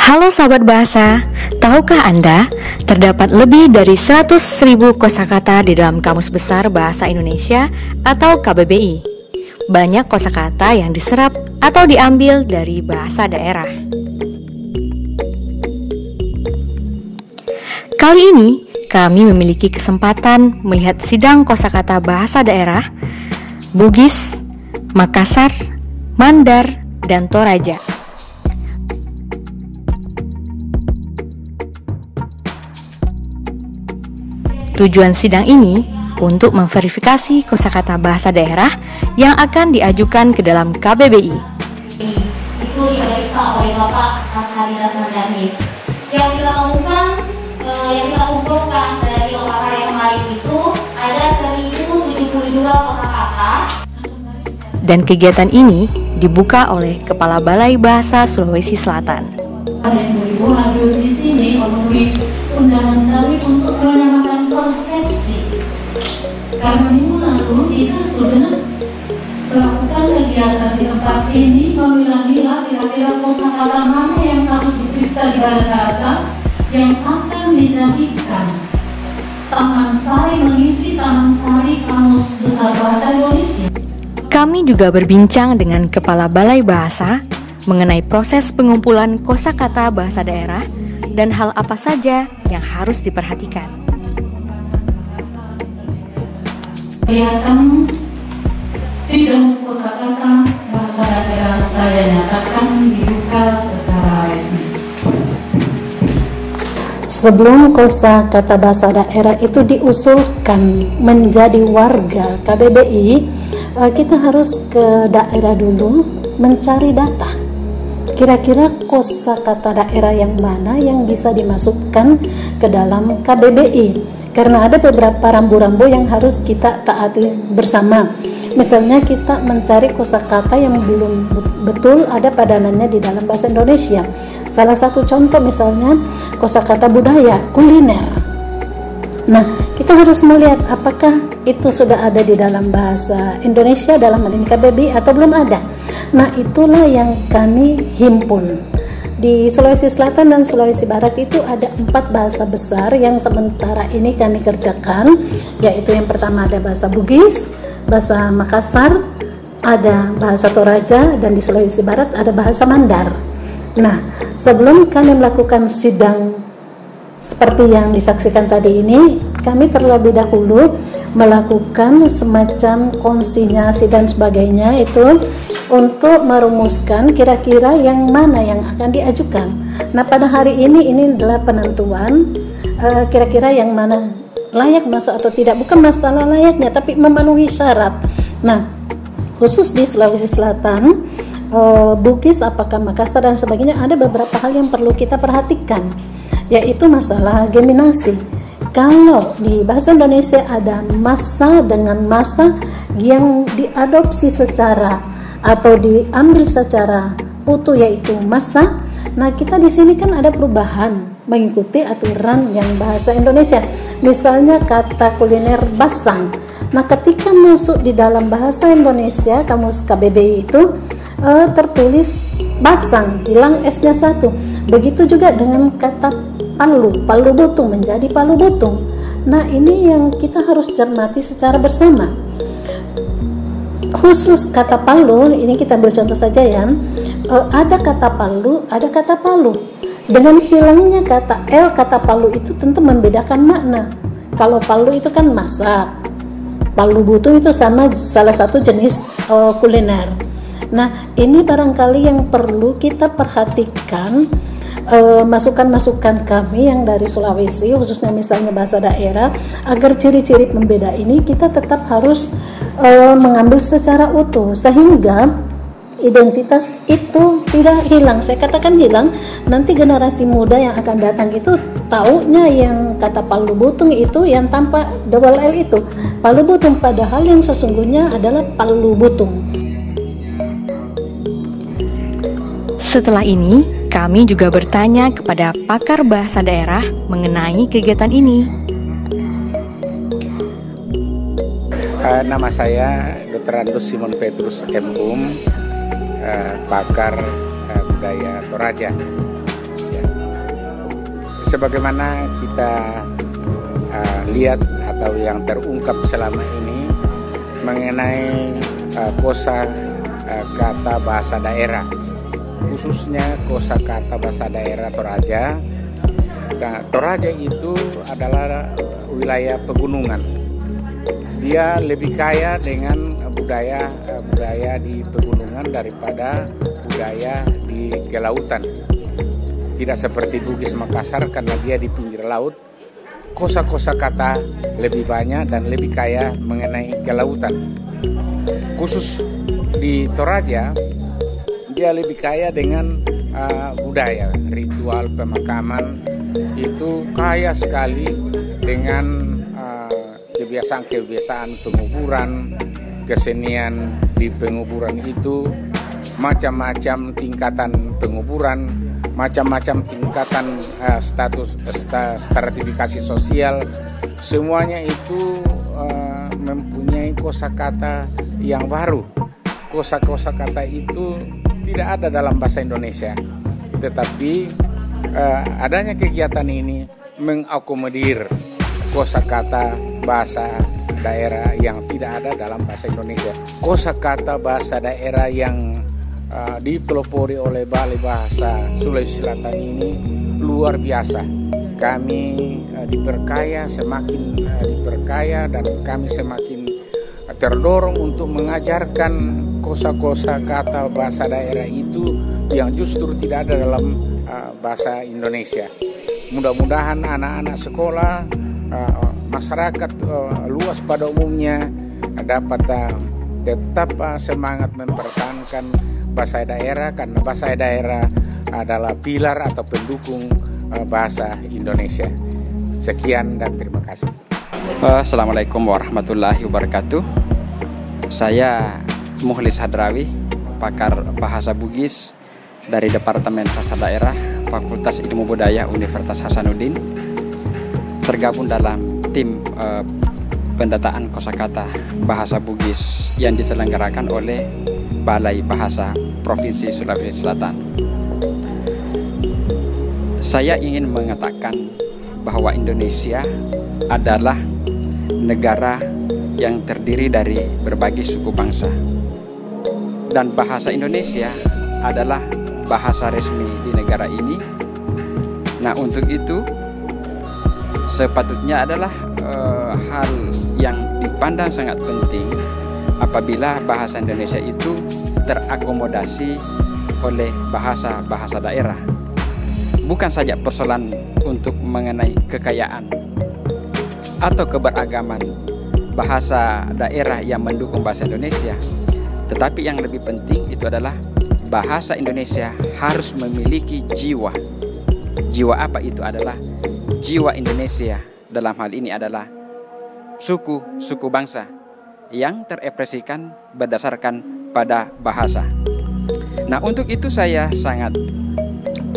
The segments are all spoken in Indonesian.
Halo sahabat bahasa, tahukah Anda terdapat lebih dari 100.000 kosakata di dalam Kamus Besar Bahasa Indonesia atau KBBI? Banyak kosakata yang diserap atau diambil dari bahasa daerah. Kali ini kami memiliki kesempatan melihat sidang kosakata bahasa daerah Bugis, Makassar, Mandar, dan Toraja. Tujuan sidang ini untuk memverifikasi kosakata bahasa daerah yang akan diajukan ke dalam KBBI. Itu diperiksa oleh Bapak Haridas Mandani. Yang kita lakukan, yang kita kumpulkan dari lokasi yang lain itu ada 1072 kosakata. Dan kegiatan ini dibuka oleh Kepala Balai Bahasa Sulawesi Selatan. Ada yang ibu hadir di sini memenuhi undangan kami untuk menyamakan persepsi. Karena minggu lalu itu sudah melakukan kegiatan di tempat ini, memilah-milah kira-kira kosakata mana yang harus diperiksa di Balai Bahasa yang akan dijadikan taman sari, mengisi taman sari Kamus Besar Bahasa Indonesia. Kami juga berbincang dengan Kepala Balai Bahasa mengenai proses pengumpulan kosakata bahasa daerah dan hal apa saja yang harus diperhatikan. Kegiatan sidang kosakata bahasa daerah saya nyatakan dibuka secara resmi. Sebelum kosakata bahasa daerah itu diusulkan menjadi warga KBBI, kita harus ke daerah dulu mencari data. Kira-kira kosakata daerah yang mana yang bisa dimasukkan ke dalam KBBI? Karena ada beberapa rambu-rambu yang harus kita taati bersama. Misalnya kita mencari kosakata yang belum betul ada padanannya di dalam bahasa Indonesia. Salah satu contoh misalnya kosakata budaya, kuliner. Nah, kita harus melihat apakah itu sudah ada di dalam bahasa Indonesia dalam hal ini KBBI atau belum ada. Nah, itulah yang kami himpun. Di Sulawesi Selatan dan Sulawesi Barat itu ada 4 bahasa besar yang sementara ini kami kerjakan, yaitu yang pertama ada bahasa Bugis, bahasa Makassar, ada bahasa Toraja, dan di Sulawesi Barat ada bahasa Mandar. Nah, sebelum kami melakukan sidang seperti yang disaksikan tadi ini, kami terlebih dahulu melakukan semacam konsinyasi dan sebagainya itu untuk merumuskan kira-kira yang mana yang akan diajukan. Nah, pada hari ini adalah penentuan kira-kira yang mana layak masuk atau tidak. Bukan masalah layaknya, tapi memenuhi syarat. Nah, khusus di Sulawesi Selatan, Bugis, apakah Makassar dan sebagainya, ada beberapa hal yang perlu kita perhatikan, yaitu masalah geminasi. Kalau di bahasa Indonesia ada masa dengan masa yang diadopsi secara atau diambil secara utuh, yaitu masa. Nah, kita di sini kan ada perubahan mengikuti aturan yang bahasa Indonesia. Misalnya kata kuliner basang. Nah, ketika masuk di dalam bahasa Indonesia Kamus KBBI itu tertulis basang, hilang S-nya 1. Begitu juga dengan kata palu, palu butung menjadi palu butung. Nah, ini yang kita harus cermati secara bersama. Khusus kata palu, ini kita ambil contoh saja ya. Ada kata palu, ada kata palu. Dengan hilangnya kata L, kata palu itu tentu membedakan makna. Kalau palu itu kan masak, palu butung itu sama salah satu jenis kuliner. Nah, ini barangkali yang perlu kita perhatikan. Masukan-masukan kami yang dari Sulawesi, khususnya misalnya bahasa daerah, agar ciri-ciri pembeda ini kita tetap harus mengambil secara utuh, sehingga identitas itu tidak hilang. Saya katakan hilang, nanti generasi muda yang akan datang itu taunya yang kata palu butung itu yang tanpa double L itu palu butung, padahal yang sesungguhnya adalah palu butung. Setelah ini, kami juga bertanya kepada pakar bahasa daerah mengenai kegiatan ini. Nama saya Dr. Andus Simon Petrus M.Um, pakar budaya Toraja. Ya. sebagaimana kita lihat atau yang terungkap selama ini mengenai kosa kata bahasa daerah, khususnya kosa kata bahasa daerah Toraja. Nah, Toraja itu adalah wilayah pegunungan. Dia lebih kaya dengan budaya di pegunungan daripada budaya di kelautan. Tidak seperti Bugis Makassar karena dia di pinggir laut. Kosa-kosa kata lebih banyak dan lebih kaya mengenai kelautan. Khusus di Toraja, dia lebih kaya dengan budaya, ritual pemakaman itu kaya sekali dengan kebiasaan-kebiasaan penguburan, kesenian di penguburan itu, macam-macam tingkatan penguburan, macam-macam tingkatan stratifikasi sosial, semuanya itu mempunyai kosakata yang baru. Kosa-kata itu tidak ada dalam bahasa Indonesia, tetapi adanya kegiatan ini mengakomodir kosakata bahasa daerah yang tidak ada dalam bahasa Indonesia. Kosakata bahasa daerah yang dipelopori oleh Balai Bahasa Sulawesi Selatan ini luar biasa. Kami semakin diperkaya dan kami semakin terdorong untuk mengajarkan kosa-kosa kata bahasa daerah itu yang justru tidak ada dalam bahasa Indonesia. Mudah-mudahan anak-anak sekolah, masyarakat luas pada umumnya dapat tetap semangat mempertahankan bahasa daerah, karena bahasa daerah adalah pilar atau pendukung bahasa Indonesia. Sekian dan terima kasih. Assalamualaikum warahmatullahi wabarakatuh. Saya Mukhlis Hadrawi, pakar bahasa Bugis dari Departemen Sastra Daerah Fakultas Ilmu Budaya Universitas Hasanuddin, tergabung dalam tim pendataan kosakata bahasa Bugis yang diselenggarakan oleh Balai Bahasa Provinsi Sulawesi Selatan. Saya ingin mengatakan bahwa Indonesia adalah negara yang terdiri dari berbagai suku bangsa, dan bahasa Indonesia adalah bahasa resmi di negara ini. Nah, untuk itu sepatutnya adalah hal yang dipandang sangat penting apabila bahasa Indonesia itu terakomodasi oleh bahasa-bahasa daerah. Bukan saja persoalan untuk mengenai kekayaan atau keberagaman bahasa daerah yang mendukung bahasa Indonesia, tetapi yang lebih penting itu adalah bahasa Indonesia harus memiliki jiwa. Jiwa apa itu? Adalah jiwa Indonesia. Dalam hal ini adalah suku bangsa yang terekspresikan berdasarkan pada bahasa. Nah, untuk itu saya sangat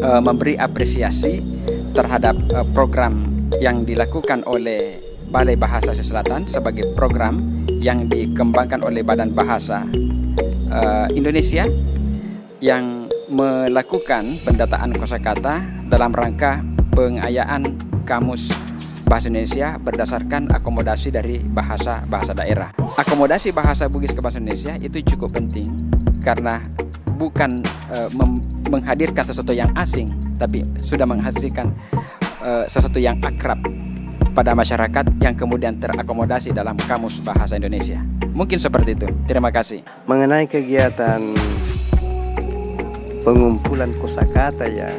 memberi apresiasi terhadap program yang dilakukan oleh Balai Bahasa Sulawesi Selatan sebagai program yang dikembangkan oleh Badan Bahasa Indonesia yang melakukan pendataan kosakata dalam rangka pengayaan kamus bahasa Indonesia berdasarkan akomodasi dari bahasa daerah. Akomodasi bahasa Bugis ke bahasa Indonesia itu cukup penting karena bukan menghadirkan sesuatu yang asing, tapi sudah menghasilkan sesuatu yang akrab pada masyarakat yang kemudian terakomodasi dalam kamus bahasa Indonesia. Mungkin seperti itu. Terima kasih. Mengenai kegiatan pengumpulan kosakata yang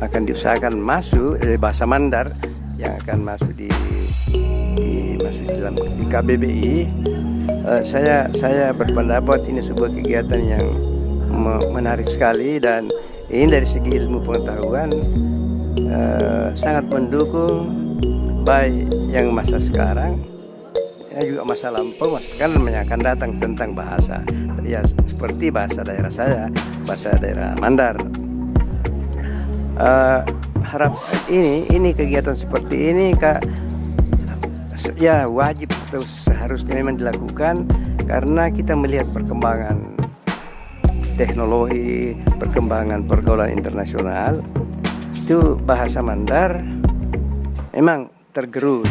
akan diusahakan masuk dari bahasa Mandar yang akan masuk di KBBI, saya berpendapat ini sebuah kegiatan yang menarik sekali, dan ini dari segi ilmu pengetahuan sangat mendukung baik yang masa sekarang ya juga masa lampau, kan yang akan datang tentang bahasa ya seperti bahasa daerah saya, bahasa daerah Mandar. Harap ini kegiatan seperti ini ya wajib atau seharusnya memang dilakukan karena kita melihat perkembangan teknologi, perkembangan pergaulan internasional, itu bahasa Mandar memang tergerus.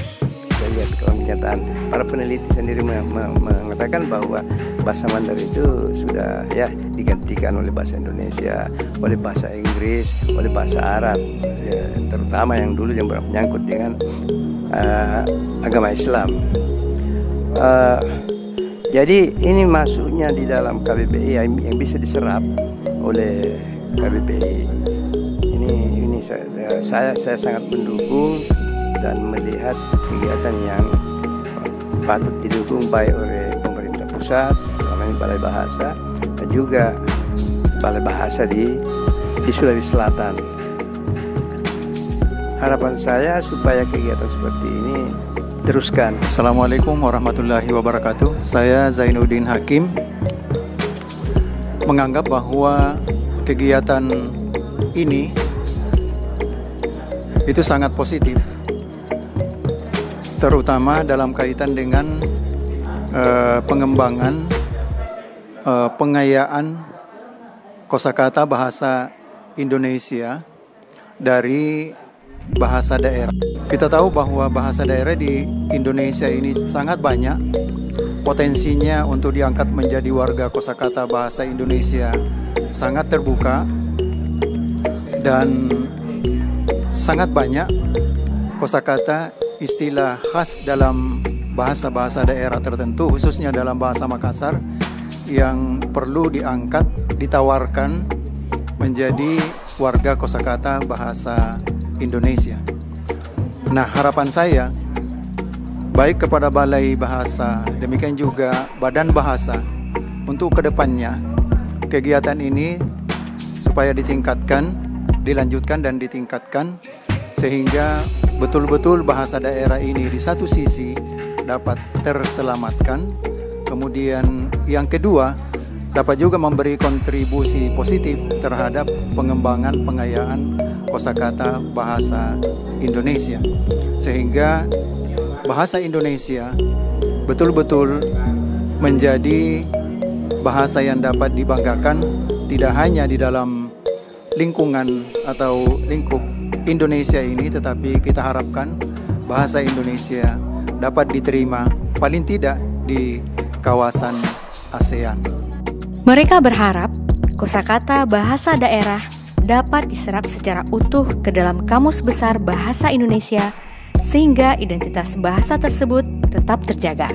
Saya lihat kalau kenyataan para peneliti sendiri mengatakan bahwa bahasa Mandar itu sudah ya digantikan oleh bahasa Indonesia, oleh bahasa Inggris, oleh bahasa Arab, ya, terutama yang dulu yang menyangkut dengan agama Islam. Jadi ini masuknya di dalam KBBI yang bisa diserap oleh KBBI. Ini saya sangat mendukung dan melihat kegiatan yang patut didukung baik oleh pemerintah pusat, namanya Balai Bahasa, dan juga Balai Bahasa di Sulawesi Selatan. Harapan saya supaya kegiatan seperti ini teruskan. Assalamualaikum warahmatullahi wabarakatuh. Saya Zainuddin Hakim menganggap bahwa kegiatan ini itu sangat positif, terutama dalam kaitan dengan pengembangan pengayaan kosakata bahasa Indonesia dari bahasa daerah. Kita tahu bahwa bahasa daerah di Indonesia ini sangat banyak. Potensinya untuk diangkat menjadi warga kosakata bahasa Indonesia sangat terbuka, dan sangat banyak kosakata istilah khas dalam bahasa-bahasa daerah tertentu, khususnya dalam bahasa Makassar, yang perlu diangkat, ditawarkan menjadi warga kosakata bahasa Indonesia. Nah, harapan saya baik kepada Balai Bahasa, demikian juga Badan Bahasa, untuk kedepannya kegiatan ini supaya ditingkatkan, dilanjutkan dan ditingkatkan, sehingga betul-betul bahasa daerah ini di satu sisi dapat terselamatkan, kemudian yang kedua dapat juga memberi kontribusi positif terhadap pengembangan pengayaan kosakata bahasa Indonesia, sehingga bahasa Indonesia betul-betul menjadi bahasa yang dapat dibanggakan, tidak hanya di dalam lingkungan atau lingkup Indonesia ini, tetapi kita harapkan bahasa Indonesia dapat diterima paling tidak di kawasan ASEAN. Mereka berharap kosakata bahasa daerah dapat diserap secara utuh ke dalam Kamus Besar Bahasa Indonesia, sehingga identitas bahasa tersebut tetap terjaga.